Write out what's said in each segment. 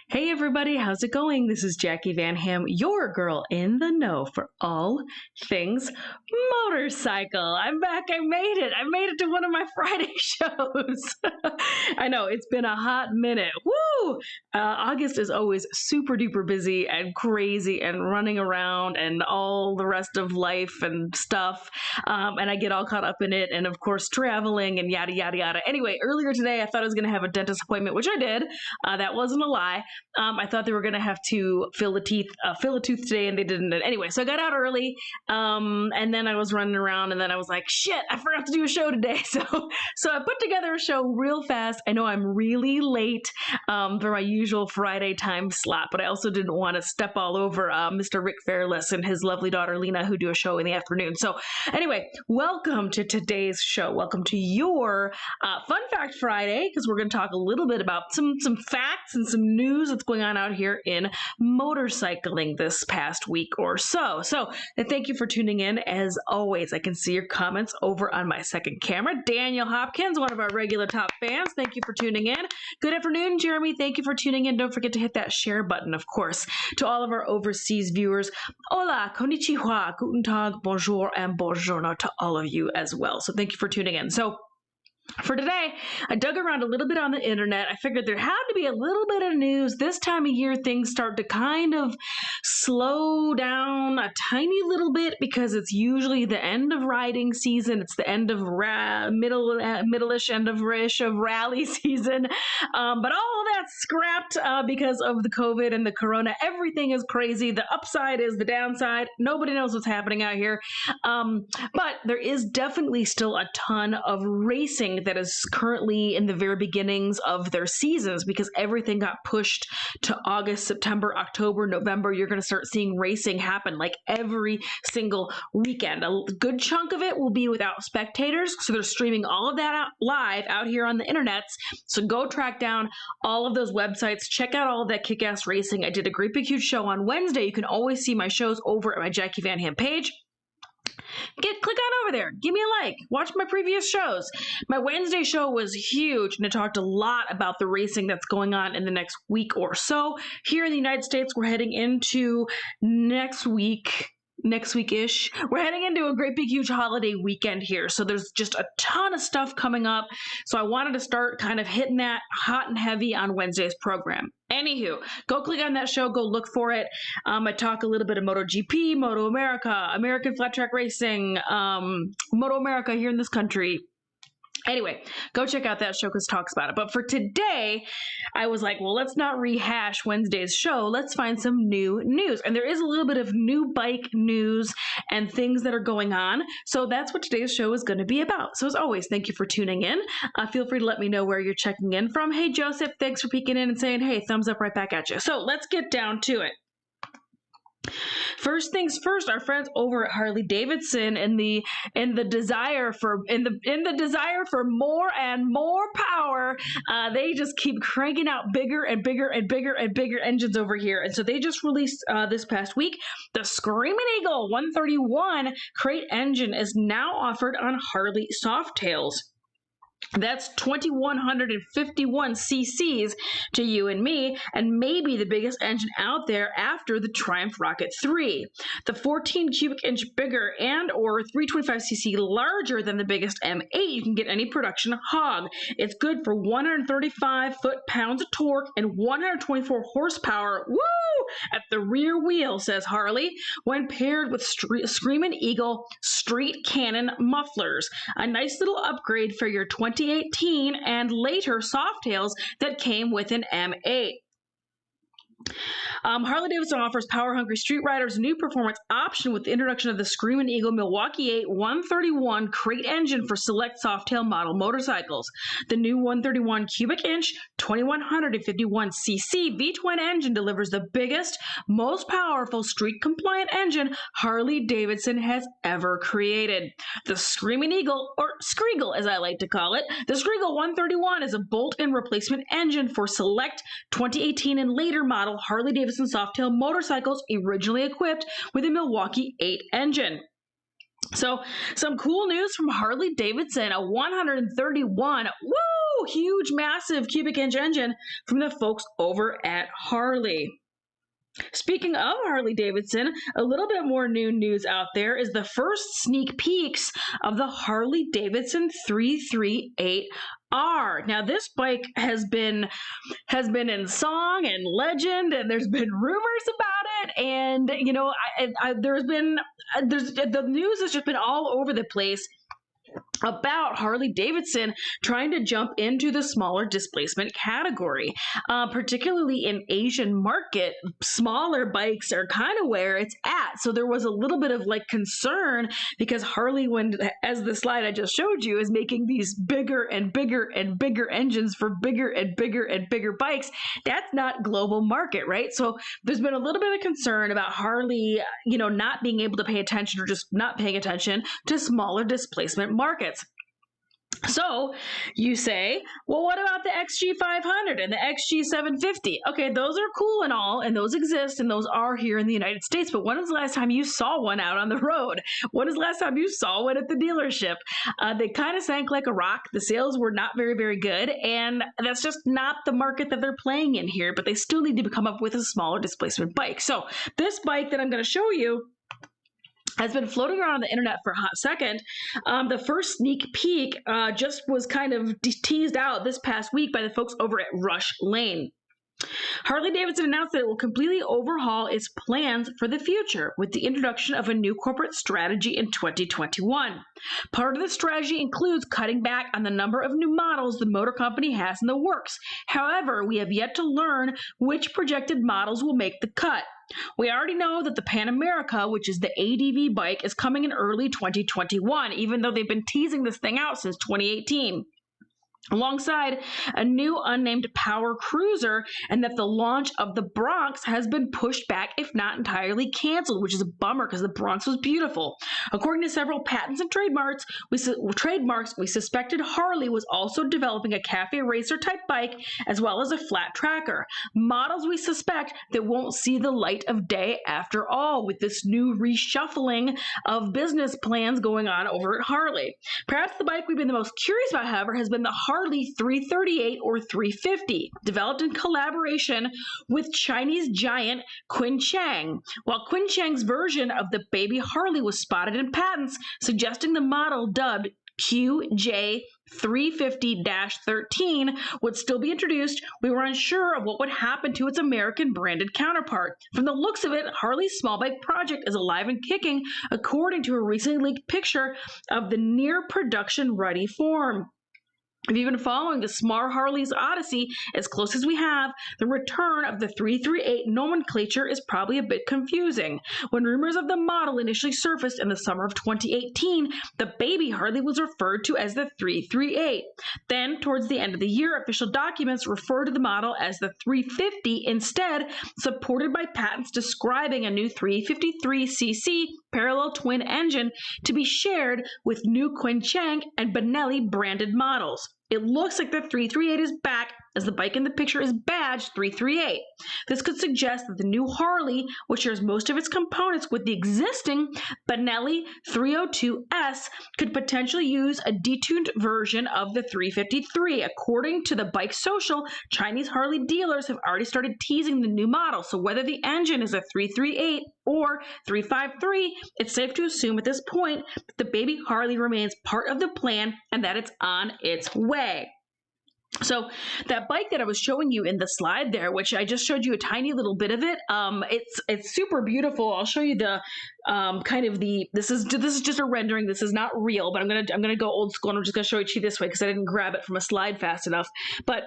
Hey everybody, how's it going? This is Jackie Van Ham, your girl in the know for all things motorcycle. I'm back. I made it. I made it to one of my Friday shows. I know it's been a hot minute. Woo! August is always super duper busy and crazy and running around and all the rest of life and stuff. And I get all caught up in it. And of course, traveling and yada, yada, yada. Anyway, earlier today, I thought I was going to have a dentist appointment, which I did. That wasn't a lie. I thought they were going to have to fill a tooth today, and they didn't. Anyway, so I got out early, and then I was running around, and then I was like, shit, I forgot to do a show today. So I put together a show real fast. I know I'm really late for my usual Friday time slot, but I also didn't want to step all over Mr. Rick Fairless and his lovely daughter Lena, who do a show in the afternoon. So anyway, welcome to today's show. Welcome to your Fun Fact Friday, because we're going to talk a little bit about some facts and some news that's going on out here in motorcycling this past week or so. So thank you for tuning in. As always, I can see your comments over on my second camera. Daniel Hopkins, one of our regular top fans, thank you for tuning in. Good afternoon, Jeremy. Thank you for tuning in. Don't forget to hit that share button, of course. To all of our overseas viewers, hola, konnichiwa, guten tag, bonjour, and buongiorno to all of you as well. So thank you for tuning in. So for today, I dug around a little bit on the internet. I figured there had to be a little bit of news. This time of year, things start to kind of slow down a tiny little bit because it's usually the end of riding season. It's the end of middle-ish, end-of-ish of rally season. But all of that's scrapped because of the COVID and the corona. Everything is crazy. The upside is the downside. Nobody knows what's happening out here. But there is definitely still a ton of racing that is currently in the very beginnings of their seasons because everything got pushed to August, September, October, November. You're going to start seeing racing happen like every single weekend. A good chunk of it will be without spectators, so they're streaming all of that out live out here on the internets. So go track down all of those websites, check out all of that kick-ass racing. I did a great big huge show on Wednesday. You can always see my shows over at my Jackie Van Ham page. Click on over there, give me a like, watch my previous shows. My Wednesday show was huge and it talked a lot about the racing that's going on in the next week or so. Here in the United States, we're heading into next week-ish. We're heading into a great big huge holiday weekend here. So there's just a ton of stuff coming up. So I wanted to start kind of hitting that hot and heavy on Wednesday's program. Anywho, go click on that show, go look for it. I talk a little bit of MotoGP, Moto America, American Flat Track Racing, Moto America here in this country. Anyway, go check out that show because it talks about it. But for today, I was like, well, let's not rehash Wednesday's show. Let's find some new news. And there is a little bit of new bike news and things that are going on. So that's what today's show is going to be about. So as always, thank you for tuning in. Feel free to let me know where you're checking in from. Hey, Joseph, thanks for peeking in and saying, hey, thumbs up right back at you. So let's get down to it. First things first, our friends over at Harley-Davidson in the desire for more and more power, they just keep cranking out bigger and bigger and bigger and bigger engines over here. And so they just released this past week the Screaming Eagle 131 crate engine is now offered on Harley Softails. That's 2,151 cc's to you and me, and maybe the biggest engine out there after the Triumph Rocket 3. The 14 cubic inch bigger and or 325 cc larger than the biggest M8 you can get any production hog. It's good for 135 foot-pounds of torque and 124 horsepower. Woo! At the rear wheel, says Harley, when paired with Screaming Eagle Street Cannon mufflers. A nice little upgrade for your 2018 and later Softails that came with an M8. Harley-Davidson offers power-hungry street riders a new performance option with the introduction of the Screaming Eagle Milwaukee 8 131 crate engine for select Softail model motorcycles. The new 131 cubic inch 2151 cc V-twin engine delivers the biggest, most powerful street-compliant engine Harley-Davidson has ever created. The Screaming Eagle, or Screagle as I like to call it, the Screagle 131 is a bolt-in replacement engine for select 2018 and later model Harley-Davidson Softail motorcycles originally equipped with a Milwaukee 8 engine. So some cool news from Harley-Davidson, a 131, huge, massive cubic inch engine from the folks over at Harley. Speaking of Harley-Davidson, a little bit more new news out there is the first sneak peeks of the Harley-Davidson 338R. Now, this bike has been in song and legend, and there's been rumors about it. And you know, the news has just been all over the place about Harley-Davidson trying to jump into the smaller displacement category. Particularly in Asian market, smaller bikes are kind of where it's at. So there was a little bit of like concern because Harley, as the slide I just showed you, is making these bigger and bigger and bigger engines for bigger and bigger and bigger bikes. That's not global market, right? So there's been a little bit of concern about Harley, not being able to pay attention or just not paying attention to smaller displacement markets. So you say, well, what about the XG500 and the XG750? Okay, those are cool and all, and those exist, and those are here in the United States, but when was the last time you saw one out on the road? When was the last time you saw one at the dealership? They kind of sank like a rock. The sales were not very, very good, and that's just not the market that they're playing in here, but they still need to come up with a smaller displacement bike. So this bike that I'm going to show you has been floating around on the internet for a hot second. The first sneak peek just was kind of teased out this past week by the folks over at Rush Lane. Harley-Davidson announced that it will completely overhaul its plans for the future with the introduction of a new corporate strategy in 2021. Part of the strategy includes cutting back on the number of new models the motor company has in the works. However, we have yet to learn which projected models will make the cut. We already know that the Pan America, which is the ADV bike, is coming in early 2021, even though they've been teasing this thing out since 2018. Alongside a new unnamed power cruiser, and that the launch of the Bronx has been pushed back, if not entirely canceled, which is a bummer because the Bronx was beautiful. According to several patents and trademarks, we suspected Harley was also developing a cafe racer type bike as well as a flat tracker. Models we suspect that won't see the light of day after all, with this new reshuffling of business plans going on over at Harley. Perhaps the bike we've been the most curious about, however, has been the Harley 338 or 350, developed in collaboration with Chinese giant Quinchang. While Quinchang's version of the baby Harley was spotted in patents, suggesting the model dubbed QJ350-13 would still be introduced, we were unsure of what would happen to its American branded counterpart. From the looks of it, Harley's small bike project is alive and kicking, according to a recently leaked picture of the near production ready form. If you've been following the Smart Harley's Odyssey as close as we have, the return of the 338 nomenclature is probably a bit confusing. When rumors of the model initially surfaced in the summer of 2018, the baby Harley was referred to as the 338. Then, towards the end of the year, official documents referred to the model as the 350 instead, supported by patents describing a new 353cc parallel twin engine to be shared with new Quinchang and Benelli branded models. It looks like the 338 is back, as the bike in the picture is badged 338. This could suggest that the new Harley, which shares most of its components with the existing Benelli 302S, could potentially use a detuned version of the 353. According to the Bike Social, Chinese Harley dealers have already started teasing the new model, so whether the engine is a 338 or 353, it's safe to assume at this point that the baby Harley remains part of the plan and that it's on its way. So that bike that I was showing you in the slide there, which I just showed you a tiny little bit of it, it's super beautiful. I'll show you the this is just a rendering. This is not real, but I'm gonna go old school and I'm just gonna show it to you this way because I didn't grab it from a slide fast enough. But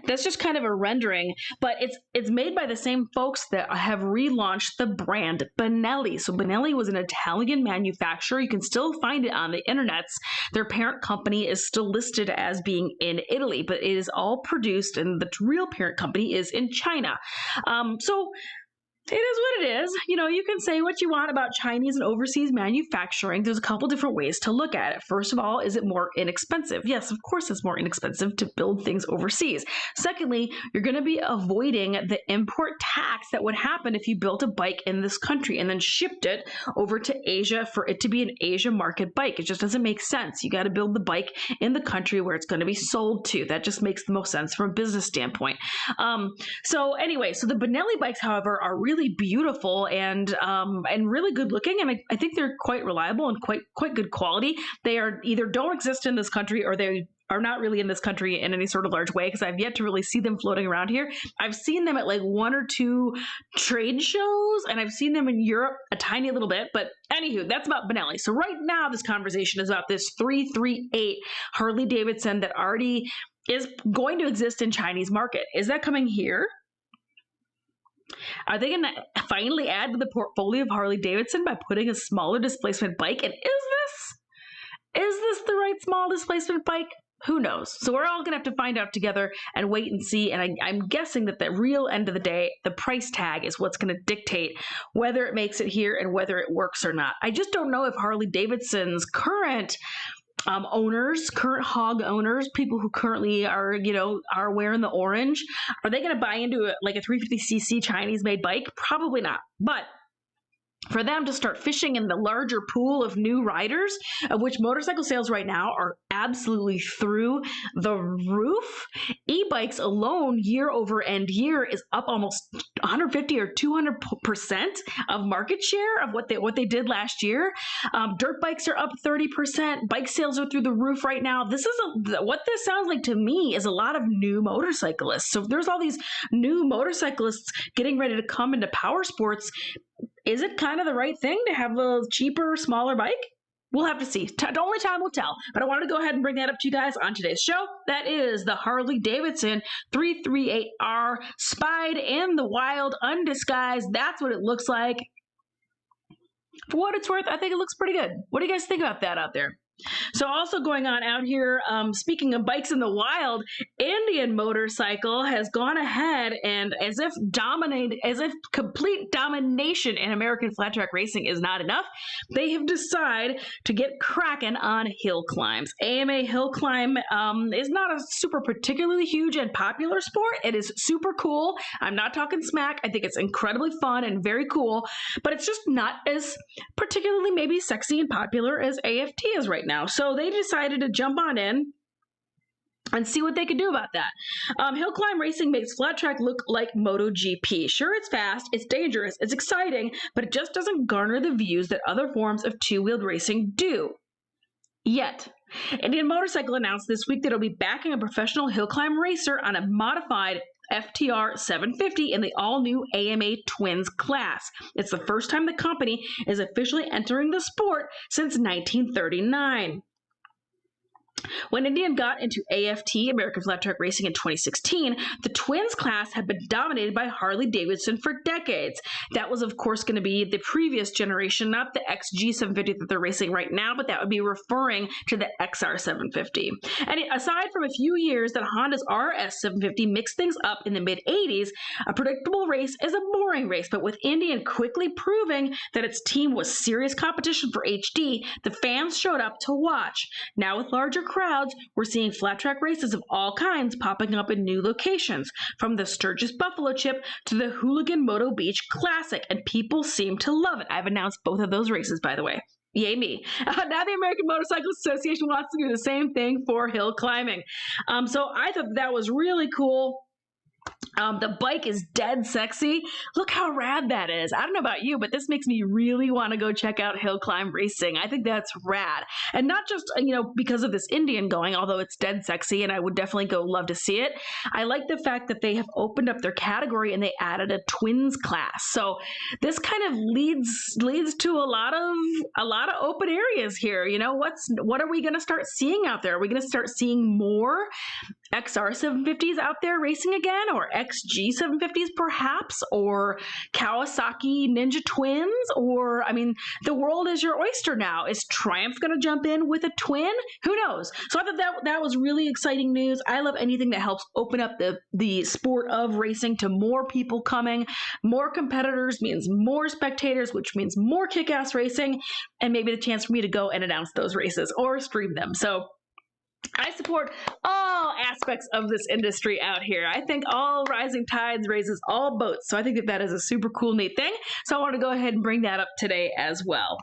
that's just kind of a rendering, but it's made by the same folks that have relaunched the brand Benelli. So Benelli was an Italian manufacturer. You can still find it on the internets. Their parent company is still listed as being in Italy, but it is all produced, and the real parent company is in China. So it is what it is. You can say what you want about Chinese and overseas manufacturing. There's a couple different ways to look at it. First of all, is it more inexpensive? Yes, of course it's more inexpensive to build things overseas. Secondly, you're going to be avoiding the import tax that would happen if you built a bike in this country and then shipped it over to Asia for it to be an Asia market bike. It just doesn't make sense. You got to build the bike in the country where it's going to be sold to. That just makes the most sense from a business standpoint. So the Benelli bikes, however, are really beautiful and really good looking, and I think they're quite reliable and quite good quality. They are either don't exist in this country or they are not really in this country in any sort of large way, because I've yet to really see them floating around here. I've seen them at like one or two trade shows, and I've seen them in Europe a tiny little bit, but anywho, that's about Benelli. So right now this conversation is about this 338 Harley-Davidson that already is going to exist in Chinese market. Is that coming here? Are they going to finally add to the portfolio of Harley-Davidson by putting a smaller displacement bike? And is this the right small displacement bike? Who knows? So we're all going to have to find out together and wait and see. And I'm guessing that the real end of the day, the price tag is what's going to dictate whether it makes it here and whether it works or not. I just don't know if Harley-Davidson's current current hog owners, people who currently are wearing the orange, are they going to buy into a 350cc Chinese made bike? Probably not. But for them to start fishing in the larger pool of new riders, of which motorcycle sales right now are absolutely through the roof. E-bikes alone, year over end year, is up almost 150 or 200% of market share of what they did last year. Dirt bikes are up 30%. Bike sales are through the roof right now. What this sounds like to me is a lot of new motorcyclists. So if there's all these new motorcyclists getting ready to come into power sports, is it kind of the right thing to have a cheaper, smaller bike? We'll have to see. Only time will tell. But I wanted to go ahead and bring that up to you guys on today's show. That is the Harley-Davidson 338R, spied in the wild, undisguised. That's what it looks like. For what it's worth, I think it looks pretty good. What do you guys think about that out there? So also going on out here, speaking of bikes in the wild, Indian Motorcycle has gone ahead and as if complete domination in American flat track racing is not enough, they have decided to get cracking on hill climbs. AMA hill climb is not a super particularly huge and popular sport. It is super cool. I'm not talking smack. I think it's incredibly fun and very cool, but it's just not as particularly maybe sexy and popular as AFT is right now. So they decided to jump on in and see what they could do about that. Hill climb racing makes flat track look like MotoGP. Sure, it's fast, it's dangerous, it's exciting, but it just doesn't garner the views that other forms of two-wheeled racing do. Yet. Indian Motorcycle announced this week that it'll be backing a professional hill climb racer on a modified FTR 750 in the all-new AMA Twins class. It's the first time the company is officially entering the sport since 1939. When Indian got into AFT, American Flat Track Racing, in 2016, the Twins class had been dominated by Harley-Davidson for decades. That was, of course, going to be the previous generation, not the XG750 that they're racing right now, but that would be referring to the XR750. And aside from a few years that Honda's RS750 mixed things up in the mid-80s, a predictable race is a boring race, but with Indian quickly proving that its team was serious competition for HD, the fans showed up to watch. Now with larger crowds, we're seeing flat track races of all kinds popping up in new locations, from the Sturgis Buffalo Chip to the Hooligan Moto Beach Classic, and people seem to love it. I've announced both of those races, by the way. Yay me. Now the American Motorcycle Association wants to do the same thing for hill climbing. So I thought that was really cool. The bike is dead sexy. Look how rad that is. I don't know about you, but this makes me really want to go check out hill climb racing. I think that's rad. And not just, because of this Indian going, although it's dead sexy and I would definitely love to see it. I like the fact that they have opened up their category and they added a twins class. So this kind of leads to a lot of open areas here. What are we going to start seeing out there? Are we going to start seeing more XR 750s out there racing again, or XG 750s perhaps, or Kawasaki Ninja Twins, or, I mean, the world is your oyster now. Is Triumph going to jump in with a twin? Who knows? So I thought that was really exciting news. I love anything that helps open up the sport of racing to more people coming. More competitors means more spectators, which means more kick-ass racing, and maybe the chance for me to go and announce those races or stream them. So I support all aspects of this industry out here. I think all rising tides raises all boats. So I think that is a super cool, neat thing. So I want to go ahead and bring that up today as well.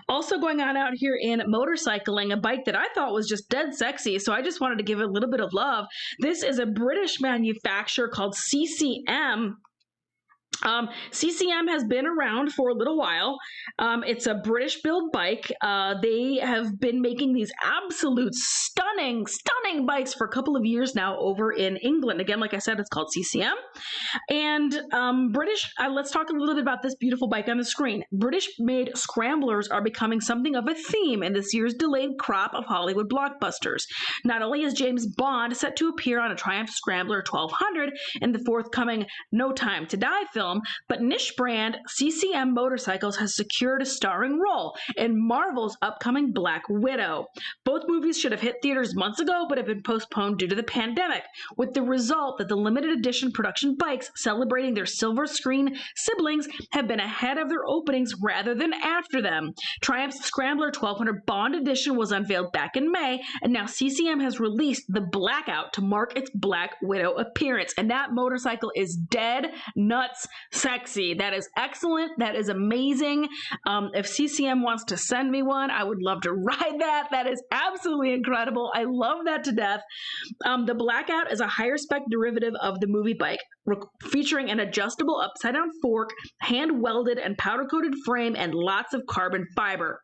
Also going on out here in motorcycling, a bike that I thought was just dead sexy. So I just wanted to give it a little bit of love. This is a British manufacturer called CCM. CCM has been around for a little while. It's a British build bike. They have been making these absolute stunning bikes for a couple of years now over in England. Again, like I said, it's called CCM. And let's talk a little bit about this beautiful bike on the screen. British-made scramblers are becoming something of a theme in this year's delayed crop of Hollywood blockbusters. Not only is James Bond set to appear on a Triumph Scrambler 1200 in the forthcoming No Time to Die film, but niche brand CCM Motorcycles has secured a starring role in Marvel's upcoming Black Widow. Both movies should have hit theaters months ago, but have been postponed due to the pandemic, with the result that the limited edition production bikes celebrating their silver screen siblings have been ahead of their openings rather than after them. Triumph's Scrambler 1200 Bond Edition was unveiled back in May, and now CCM has released the Blackout to mark its Black Widow appearance, and that motorcycle is dead nuts sexy. That is excellent. That is amazing. If CCM wants to send me one, I would love to ride that. That is absolutely incredible. I love that to death. The Blackout is a higher spec derivative of the movie bike, featuring an adjustable upside down fork, hand welded and powder coated frame, and lots of carbon fiber.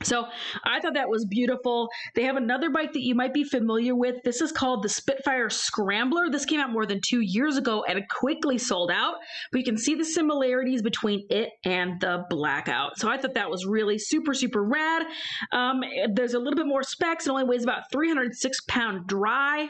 So I thought that was beautiful. They have another bike that you might be familiar with. This is called the Spitfire Scrambler. This came out more than 2 years ago and it quickly sold out, but you can see the similarities between it and the Blackout. So I thought that was really super, super rad. There's a little bit more specs. It only weighs about 306 pound dry.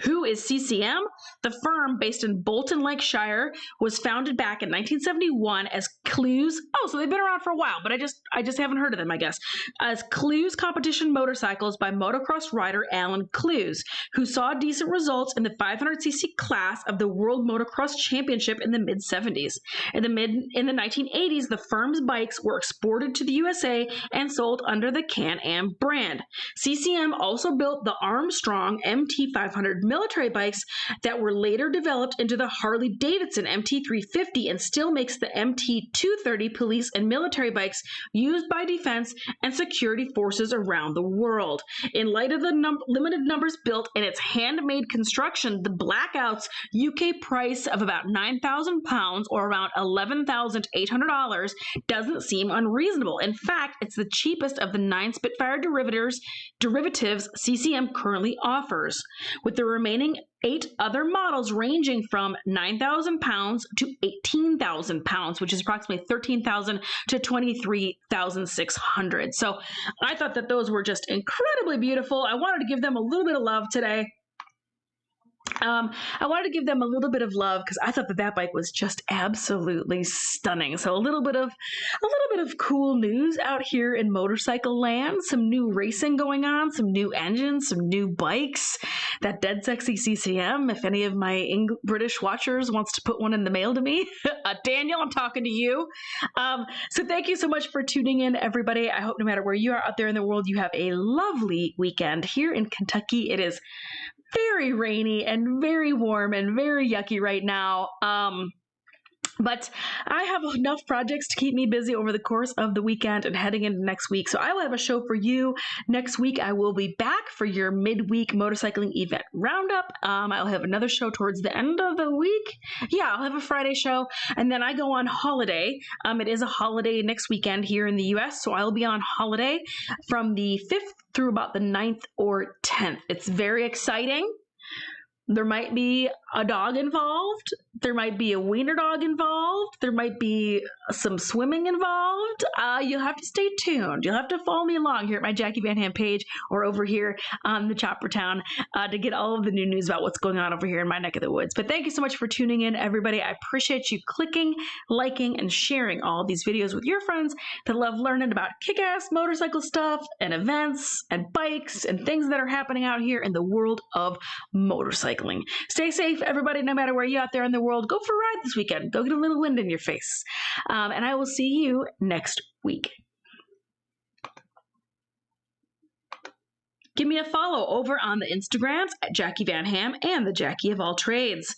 Who is CCM? The firm, based in Bolton, Lancashire, was founded back in 1971 as Clues. Oh, so they've been around for a while, but I just haven't heard of them, I guess. As Clues Competition Motorcycles by motocross rider Alan Clues, who saw decent results in the 500cc class of the World Motocross Championship in the mid-70s. In the 1980s, the firm's bikes were exported to the USA and sold under the Can-Am brand. CCM also built the Armstrong MT500 military bikes that were later developed into the Harley-Davidson MT350 and still makes the MT230 police and military bikes used by defense and security forces around the world. In light of the limited numbers built and its handmade construction, the Blackout's UK price of about £9,000 or around $11,800 doesn't seem unreasonable. In fact, it's the cheapest of the 9 Spitfire derivatives CCM currently offers, with the remaining 8 other models ranging from £9,000 to £18,000, which is approximately $13,000 to $23,600. So I thought that those were just incredibly beautiful. I wanted to give them a little bit of love today. I wanted to give them a little bit of love because I thought that bike was just absolutely stunning. So a little bit of cool news out here in motorcycle land, some new racing going on, some new engines, some new bikes, that dead sexy CCM. If any of my British watchers wants to put one in the mail to me, Daniel, I'm talking to you. So thank you so much for tuning in, everybody. I hope no matter where you are out there in the world, you have a lovely weekend. Here in Kentucky, it is very rainy and very warm and very yucky right now. But I have enough projects to keep me busy over the course of the weekend and heading into next week. So I will have a show for you next week. I will be back for your midweek motorcycling event roundup. I'll have another show towards the end of the week. Yeah, I'll have a Friday show. And then I go on holiday. It is a holiday next weekend here in the US. So I'll be on holiday from the 5th through about the 9th or 10th. It's very exciting. There might be a dog involved, There might be a wiener dog involved. There might be some swimming involved. You'll have to stay tuned. You'll have to follow me along here at my Jackie Van Ham page or over here on the Choppertown to get all of the new news about what's going on over here in my neck of the woods. But thank you so much for tuning in, everybody. I appreciate you clicking, liking, and sharing all of these videos with your friends that love learning about kick-ass motorcycle stuff and events and bikes and things that are happening out here in the world of motorcycling. Stay safe, everybody, no matter where you're out there in the world. Go for a ride this weekend. Go get a little wind in your face. And I will see you next week. Give me a follow over on the Instagrams at Jackie Van Ham and the Jackie of All Trades.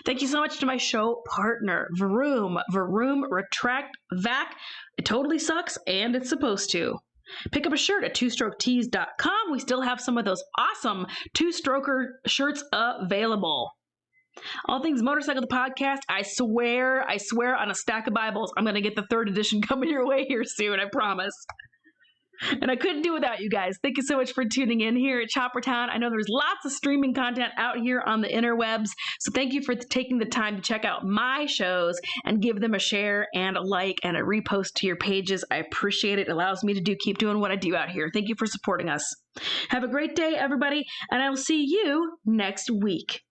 Thank you so much to my show partner, Vroom. Vroom Retract Vac. It totally sucks, and it's supposed to. Pick up a shirt at twostroketees.com. We still have some of those awesome two-stroker shirts available. All Things Motorcycle, the podcast. I swear on a stack of Bibles, I'm going to get the 3rd edition coming your way here soon, I promise. And I couldn't do without you guys. Thank you so much for tuning in here at Choppertown. I know there's lots of streaming content out here on the interwebs, so thank you for taking the time to check out my shows and give them a share and a like and a repost to your pages. I appreciate it. It allows me to keep doing what I do out here. Thank you for supporting us. Have a great day, everybody, and I will see you next week.